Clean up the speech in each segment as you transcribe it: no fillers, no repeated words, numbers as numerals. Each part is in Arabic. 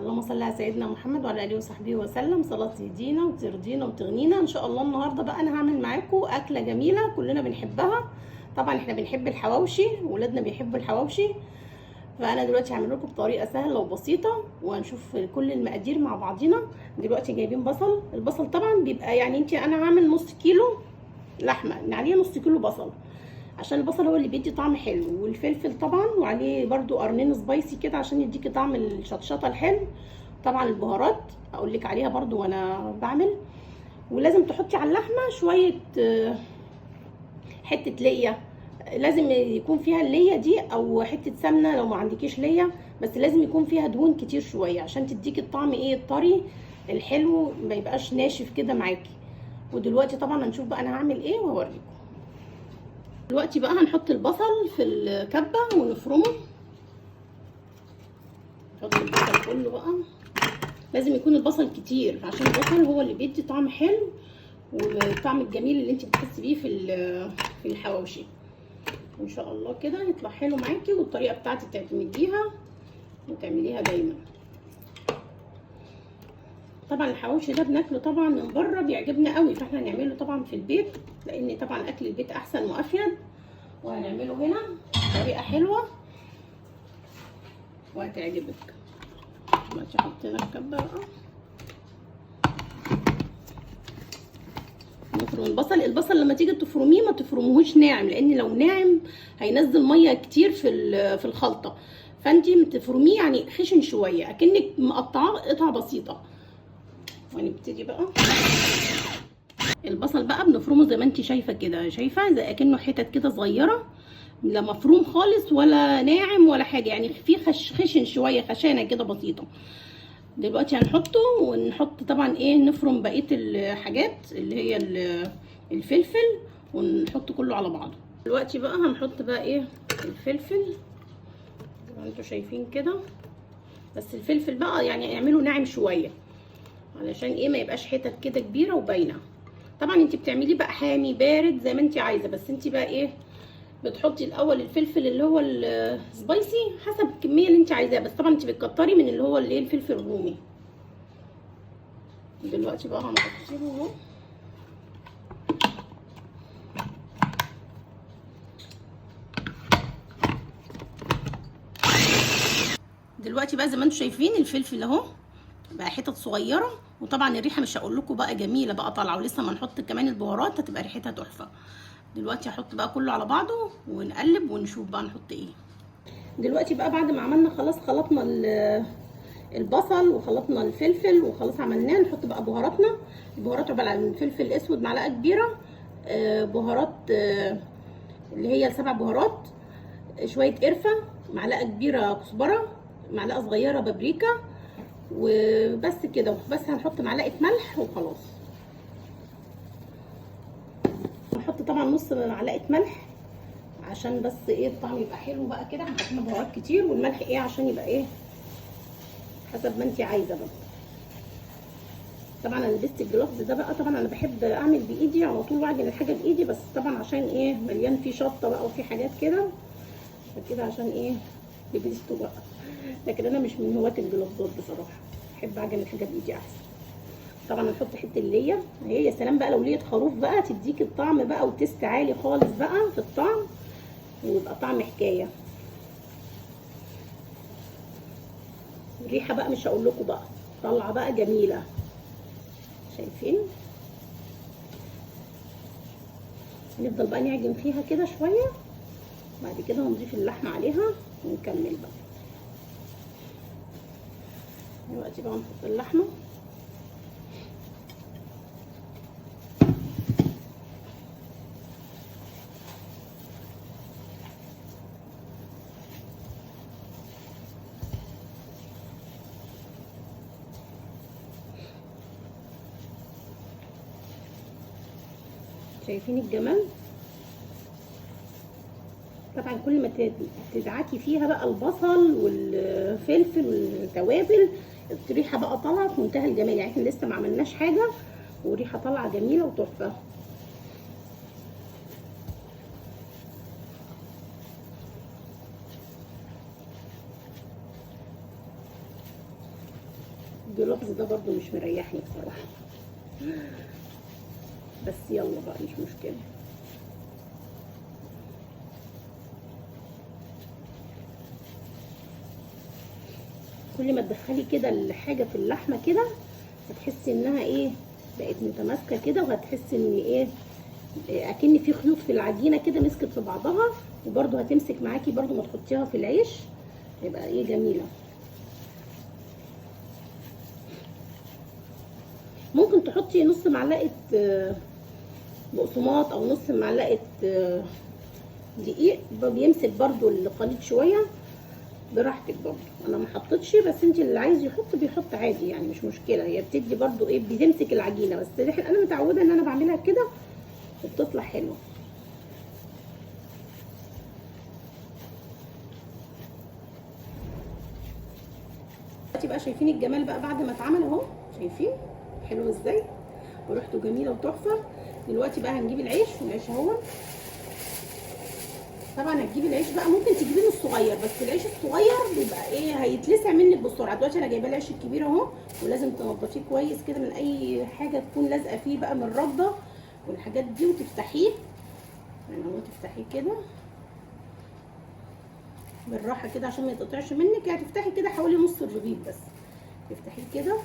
اللهم صل على سيدنا محمد وعلى اله وصحبه وسلم. صلاه تهدينا وترضينا وتغنينا ان شاء الله. النهارده بقى انا هعمل معاكم اكله جميله كلنا بنحبها. طبعا احنا بنحب الحواوشي، ولادنا بيحبوا الحواوشي. فانا دلوقتي هعمل لكم بطريقه سهله وبسيطه، وهنشوف كل المقادير مع بعضينا. دلوقتي جايبين بصل. البصل طبعا بيبقى يعني انا هعمل نص كيلو لحمه، عليه نص كيلو بصل، عشان البصل هو اللي بيدي طعم حلو، والفلفل طبعا، وعليه برضو قرنين سبايسي كده عشان يديكي طعم الشطشطه الحلو. طبعا البهارات اقول لك عليها برضو وانا بعمل. ولازم تحطي على اللحمه شويه حته ليا، لازم يكون فيها الليا دي، او حته سمنه لو ما عندكيش ليا، بس لازم يكون فيها دهون كتير شويه عشان تديكي الطعم الطري الحلو، ما يبقاش ناشف كده معاكي. ودلوقتي طبعا هنشوف بقى انا هعمل ايه وهوريكم. دلوقتي بقى هنحط البصل في الكبه ونفرمه. نحط البصل كله بقى، لازم يكون البصل كتير عشان البصل هو اللي بيدي طعم حلو، والطعم الجميل اللي انت بتحسي بيه في الحواوشي. ان شاء الله كده يطلع حلو معاكي، والطريقه بتاعتي تعتمديها وتعمليها دايما. طبعا الحواوشي ده بناكله طبعا من بره بيعجبنا قوي، فاحنا هنعمله طبعا في البيت، لان طبعا اكل البيت احسن وافيد. وهنعمله هنا بطريقه حلوه وهتعجبك. دلوقتي حطينا الكبه بقى، نفرم البصل لما تيجي تفرميه ما تفرموهوش ناعم، لان لو ناعم هينزل ميه كتير في الخلطه. فانتي تفرميه يعني خشن شويه، اكنك مقطعاه قطع بسيطه. ونبتدي بقى البصل بقى بنفرمه زي ما انتي شايفه كده، شايفه زي اكنه حتت كده صغيره، لا مفروم خالص ولا ناعم ولا حاجه، يعني في خشن شويه، خشانه كده بسيطه. دلوقتي هنحطه، ونحط طبعا نفرم بقيه الحاجات اللي هي الفلفل، ونحط كله على بعضه. دلوقتي بقى هنحط بقى الفلفل زي ما انتوا شايفين كده، بس الفلفل بقى يعني اعمله ناعم شويه علشان ما يبقاش حتت كده كبيره وباينه. طبعا انت بتعمليه بقى حامي بارد زي ما انت عايزه، بس انت بقى بتحطي الاول الفلفل اللي هو السبايسي حسب الكميه اللي انت عايزاها، بس طبعا انت بتكتري من اللي هو الفلفل الرومي. دلوقتي بقى هنحطيه اهو. دلوقتي بقى زي ما انتم شايفين الفلفل اهو بقى حتت صغيره، وطبعا الريحه مش هقول لكم بقى جميله بقى طالعه، ولسه ما نحط كمان البهارات هتبقى ريحتها تحفه. دلوقتي هحط بقى كله على بعضه ونقلب ونشوف بقى نحط ايه. دلوقتي بقى بعد ما عملنا خلاص، خلطنا البصل وخلطنا الفلفل وخلاص عملناه، نحط بقى بهاراتنا. البهارات عباره عن فلفل اسود معلقه كبيره، بهارات اللي هي 7 بهارات، شويه قرفه، معلقه كبيره كزبره، معلقه صغيره بابريكا، وبس كده. بس هنحط معلقه ملح وخلاص. هنحط طبعا نص معلقه ملح عشان بس الطعم يبقى حلو بقى كده. هنحط بهارات كتير، والملح عشان يبقى حسب ما انت عايزه بقى. طبعا انا لبست الجلافز ده بقى، طبعا انا بحب اعمل بايدي على طول واعجن الحاجه بايدي، بس طبعا عشان مليان فيه شطه بقى وفي حاجات كده فكده، عشان لبسته بقى. لكن انا مش من هواة الجلافزات بصراحه، بحب اعجن الحاجه بايدي احسن. طبعا هنحط حته الليا اهي، يا سلام بقى لو ليا خروف بقى تديك الطعم بقى وتست عالي خالص بقى في الطعم، ويبقى طعم حكايه. الريحه بقى مش هقول لكم بقى، طالعه بقى جميله، شايفين؟ هنفضل بقى نعجن فيها كده شويه، بعد كده هنضيف اللحمه عليها ونكمل بقى. دلوقتي بقى نحط اللحمه. شايفين الجمال؟ طبعا كل ما تدعكي فيها بقى البصل والفلفل والتوابل، الريحه بقى طالعه في منتهى الجمال. يعني احنا لسه ما عملناش حاجه وريحه طالعه جميله وتحفه. الجلوفز ده برضو مش مريحني بصراحه، بس يلا بقى مش مشكله. كل ما تدخلي كده الحاجه في اللحمه كده هتحسي انها ايه بقت متماسكه كده، وهتحسي ان ايه اكن في خيوط في العجينه كده مسكت في بعضها، وبرده هتمسك معاكي برده ما تحطيها في العيش يبقى ايه جميله. ممكن تحطي نص معلقه بقسماط او نص معلقه دقيق، بيمسك برده الخليط شويه براحتك برضو. انا ما حطيتش، بس انت اللي عايز يحط بيحط عادي يعني مش مشكله، هي بتدي برضو ايه بتمسك العجينه، بس انا متعوده ان انا بعملها كده وبتطلع حلوه. دلوقتي بقى شايفين الجمال بقى بعد ما اتعمل اهو، شايفين حلو ازاي وريحته جميله وتحفه. دلوقتي بقى هنجيب العيش، والعيش اهو طبعا هتجيبي العيش بقى، ممكن تجيبيه الصغير، بس العيش الصغير بيبقى ايه هيتلسع منك بسرعه. دلوقتي انا جايبه العيش الكبير اهو، ولازم تنضفيه كويس كده من اي حاجه تكون لازقه فيه بقى من الرده والحاجات دي، وتفتحيه يعني اهو تفتحيه كده بالراحه كده عشان ما يتقطعش منك. يعني تفتحي كده حوالي نص الرغيف بس، تفتحيه كده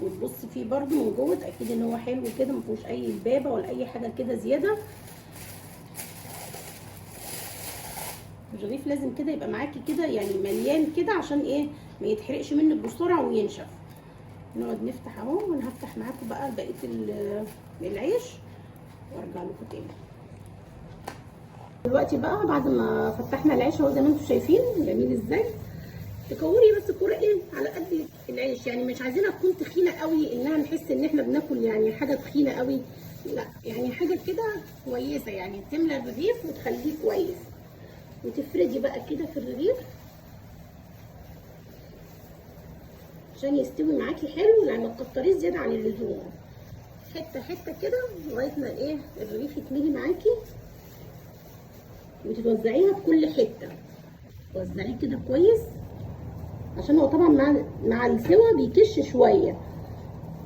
وتبصي فيه برده من جوه، تاكدي ان هو حلو كده ما فيهوش اي لبابه ولا اي حاجه كده زياده. الرغيف لازم كده يبقى معاكي كده يعني مليان كده عشان ايه ما يتحرقش منك بسرعه وينشف. نقعد نفتح اهو، وانا هفتح معاكم بقى بقيه العيش وارجع لكم تاني. دلوقتي بقى بعد ما فتحنا العيش اهو زي ما انتم شايفين جميل ازاي. تكوري بس كوره ايه على قد العيش، يعني مش عايزينها تكون تخينه قوي انها نحس ان احنا بناكل يعني حاجه تخينه قوي، لا يعني حاجه كده كويسه يعني تملى الرغيف وتخليه كويس. وتفردي بقى كده في الرغيف عشان يستوي معاكي حلو، يعني ما تكتريش زياده عن اللزوم، حته حته كده لغايه ما ايه الرغيف يتملي معاكي. وتوزعيها في كل حته، توزعيه كده كويس عشان هو طبعا مع السوا بيكش شويه،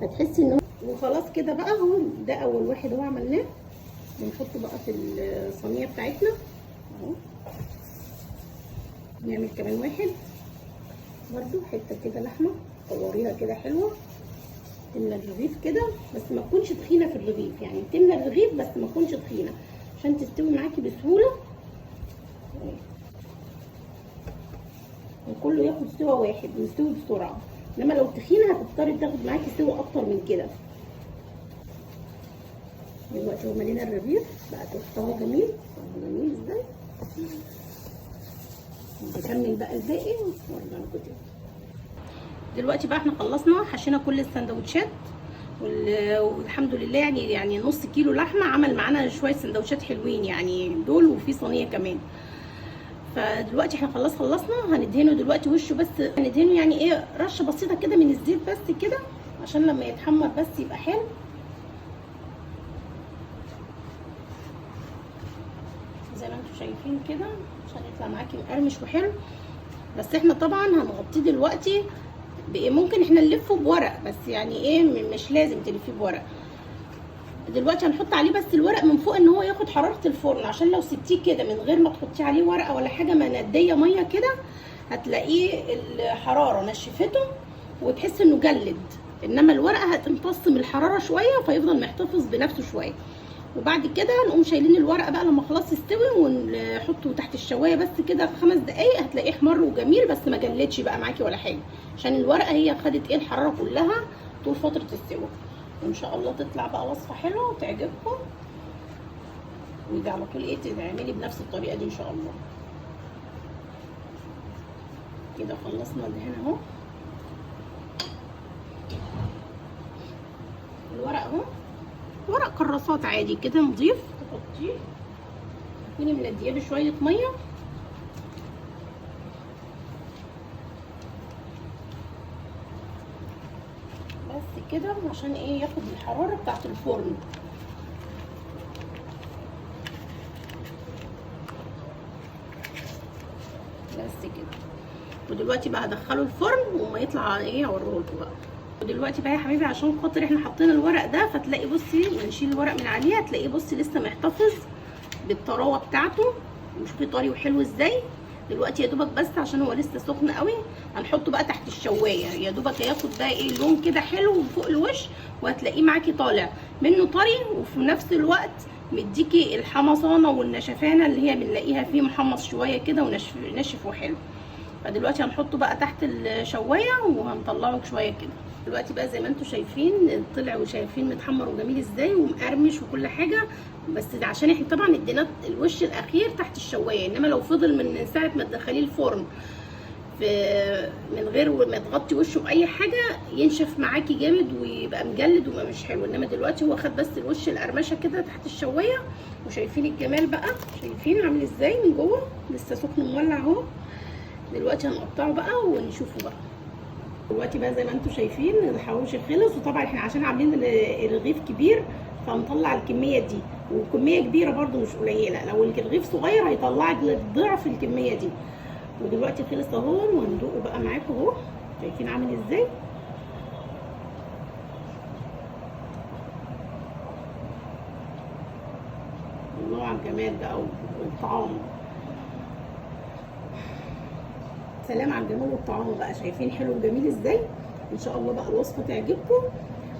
فتحسي ان هو وخلاص كده بقى. هو ده اول واحد هو عملناه، بنحطه بقى في الصينيه بتاعتنا اهو. نعمل كمان واحد برضو حته كده لحمه قوريها كده حلوه تملى الرغيف كده، بس ما تكونش تخينه في الرغيف، يعني تملى الرغيف بس ما تكونش تخينه عشان تستوي معاكي بسهوله وكله ياخد سوا واحد ويستوي بسرعه. انما لو تخينه هتضطري تاخد معاكي سوا اكتر من كده. دلوقتي هو ملينا الرغيف بقى تحفه جميل جميل ازاي. نكمل بقى الباقي وارجع لكم تاني. دلوقتي بقى احنا خلصنا حشينا كل السندوتشات والحمد لله، يعني نص كيلو لحمه عمل معانا شويه سندوتشات حلوين يعني دول، وفي صينيه كمان. فدلوقتي احنا خلصنا هندهنه دلوقتي وشه، بس هندهنه يعني ايه رشه بسيطه كده من الزيت بس كده عشان لما يتحمر بس يبقى حلو. زي ما انتم شايفين كده عشان يطلع معاكي مقرمش وحلو. بس احنا طبعا هنغطيه دلوقتي ممكن احنا نلفه بورق، بس يعني ايه مش لازم تلفيه بورق. دلوقتي هنحط عليه بس الورق من فوق ان هو ياخد حراره الفرن، عشان لو سبتيه كده من غير ما تحطي عليه ورقه ولا حاجه منديه ميه كده هتلاقيه الحراره نشفته وتحس انه جلد، انما الورقه هتمتص من الحراره شويه فيفضل محتفظ بنفسه شويه. وبعد كده نقوم شايلين الورقه بقى لما خلاص يستوي ونحطه تحت الشوايه بس كده في 5 دقايق هتلاقيه احمر وجميل، بس ما جلدش بقى معاكي ولا حاجه عشان الورقه هي خدت ايه الحراره كلها طول فتره السوا. وان شاء الله تطلع بقى وصفه حلوه وتعجبكم، ودي على طول ايه تعملي بنفس الطريقه دي ان شاء الله. كده خلصنا الدهان اهو. الورق اهو ورق كراسات عادي كده نضيف، تحطيه تكوني منديه له شويه ميه بس كده عشان ايه ياخد الحراره بتاعت الفرن. بس كده. ودلوقتي بقى هدخله الفرن وما يطلع ايه اوريهولكوا بقى. ودلوقتي بقى يا حبيبي عشان خاطر احنا حاطين الورق ده، فتلاقي بصي ونشيل الورق من عليه هتلاقيه بصي لسه محتفظ بالطراوه بتاعته، وشوفي طري وحلو ازاي. دلوقتي يا دوبك بس عشان هو لسه سخن قوي هنحطه بقى تحت الشوايه، يا دوبك هياخد بقى ايه لون كده حلو فوق الوش، وهتلاقيه معاكي طالع منه طري وفي نفس الوقت مديكي الحمصانه والنشفانه اللي هي بنلاقيها فيه، محمص شويه كده ونشف وحلو. فدلوقتي هنحطه بقى تحت الشوايه وهنطلعه شويه كده. دلوقتي بقى زي ما انتم شايفين طلع، وشايفين متحمر وجميل ازاي ومقرمش وكل حاجه، بس ده عشان احنا طبعا ادينا الوش الاخير تحت الشوايه، انما لو فضل من ساعه ما تدخليه الفرن من غير ما تغطي وشه باي حاجه ينشف معاكي جامد ويبقى مجلد ويبقى مش حلو. انما دلوقتي هو خد بس الوش القرمشه كده تحت الشوايه، وشايفين الجمال بقى، شايفين عامل ازاي من جوه لسه سخن مولع اهو. دلوقتي هنقطعه بقى ونشوفه بقى. دلوقتي بقى زي ما انتم شايفين الحواوشي خلص، وطبعا احنا عشان عاملين الرغيف كبير فهنطلع الكميه دي، وكميه كبيره برده مش قليله، لو الرغيف صغير هيطلع لك ضعف الكميه دي. ودلوقتي خلص اهو، وهندوقه بقى معاكم اهو، شايفين عامل ازاي. الله على الجمال بقى والطعام، سلام على الجمال والطعام بقى، شايفين حلو وجميل ازاي. ان شاء الله بقى الوصفه تعجبكم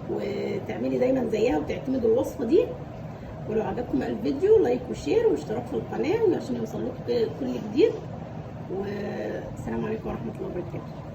وتعملي دايما زيها وتعتمدوا الوصفه دي. ولو عجبكم الفيديو لايك وشير واشتراك في القناه عشان يوصل لكم كل جديد. والسلام عليكم ورحمه الله وبركاته.